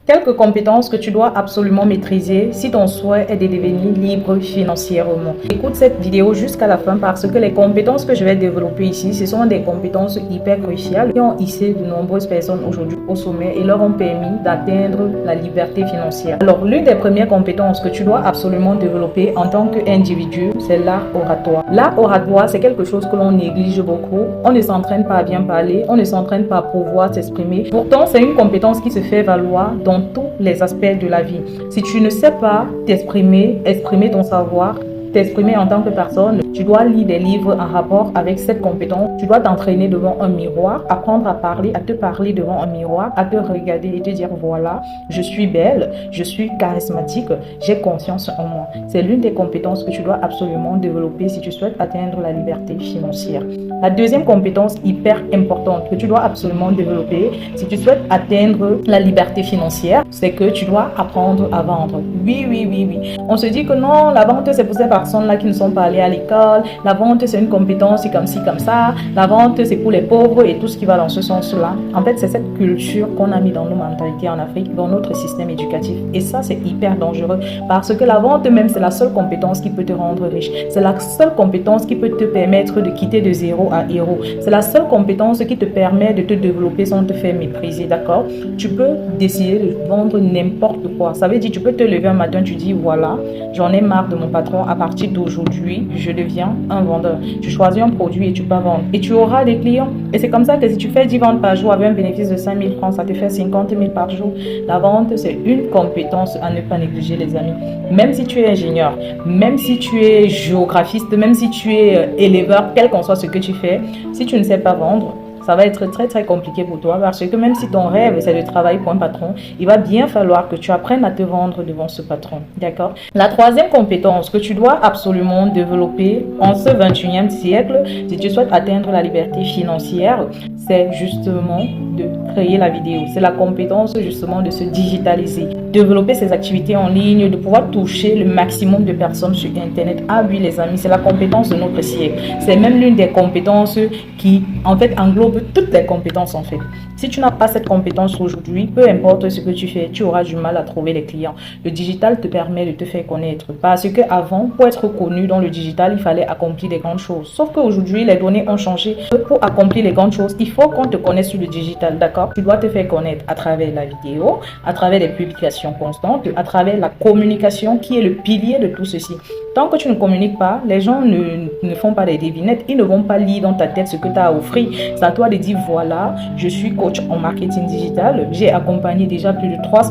Quelques compétences que tu dois absolument maîtriser si ton souhait est de devenir libre financièrement. Écoute cette vidéo jusqu'à la fin parce que les compétences que je vais développer ici, ce sont des compétences hyper cruciales qui ont hissé de nombreuses personnes aujourd'hui au sommet et leur ont permis d'atteindre la liberté financière. Alors, l'une des premières compétences que tu dois absolument développer en tant qu'individu, c'est l'art oratoire. L'art oratoire, c'est quelque chose que l'on néglige beaucoup. On ne s'entraîne pas à bien parler, on ne s'entraîne pas à pouvoir s'exprimer. Pourtant, c'est une compétence qui se fait valoir dans tous les aspects de la vie. Si tu ne sais pas t'exprimer, exprimer ton savoir, t'exprimer en tant que personne, tu dois lire des livres en rapport avec cette compétence. Tu dois t'entraîner devant un miroir, apprendre à parler, à te parler devant un miroir, à te regarder et te dire voilà, je suis belle, je suis charismatique, j'ai confiance en moi. C'est l'une des compétences que tu dois absolument développer si tu souhaites atteindre la liberté financière. La deuxième compétence hyper importante que tu dois absolument développer si tu souhaites atteindre la liberté financière, c'est que tu dois apprendre à vendre. Oui. On se dit que non, la vente c'est pour ces personnes-là qui ne sont pas allées à l'école. La vente c'est une compétence comme ci, comme ça. La vente c'est pour les pauvres et tout ce qui va dans ce sens-là. En fait, c'est cette culture qu'on a mis dans nos mentalités en Afrique, dans notre système éducatif. Et ça, c'est hyper dangereux parce que la vente même, c'est la seule compétence qui peut te rendre riche. C'est la seule compétence qui peut te permettre de quitter de zéro à héros. C'est la seule compétence qui te permet de te développer sans te faire mépriser, d'accord? Tu peux décider de vendre n'importe quoi. Ça veut dire, tu peux te lever un matin, tu dis, voilà, j'en ai marre de mon patron. À partir d'aujourd'hui, je deviens un vendeur. Tu choisis un produit et tu peux vendre. Et tu auras des clients. Et c'est comme ça que si tu fais 10 ventes par jour avec un bénéfice de 5 000 francs, ça te fait 50 000 par jour. La vente, c'est une compétence à ne pas négliger, les amis. Même si tu es ingénieur, même si tu es géographiste, même si tu es éleveur, quel qu'en soit ce que tu fais, si tu ne sais pas vendre, ça va être très compliqué pour toi parce que même si ton rêve c'est de travailler pour un patron, il va bien falloir que tu apprennes à te vendre devant ce patron, d'accord? La troisième compétence que tu dois absolument développer en ce 21e siècle, si tu souhaites atteindre la liberté financière, c'est justement de créer la vidéo. C'est la compétence justement de se digitaliser, développer ses activités en ligne, de pouvoir toucher le maximum de personnes sur Internet. Ah oui les amis, c'est la compétence de notre siècle. C'est même l'une des compétences qui en fait englobe toutes les compétences en fait. Si tu n'as pas cette compétence aujourd'hui, peu importe ce que tu fais, tu auras du mal à trouver les clients. Le digital te permet de te faire connaître parce que avant, pour être connu dans le digital, il fallait accomplir des grandes choses. Sauf qu'aujourd'hui, les données ont changé. Pour accomplir les grandes choses, il faut qu'on te connaisse sur le digital, d'accord? Tu dois te faire connaître à travers la vidéo, à travers les publications constantes, à travers la communication qui est le pilier de tout ceci. Tant que tu ne communiques pas, les gens ne font pas des devinettes, ils ne vont pas lire dans ta tête ce que tu as à offrir. C'est à toi de dire voilà, je suis coach en marketing digital, j'ai accompagné déjà plus de 300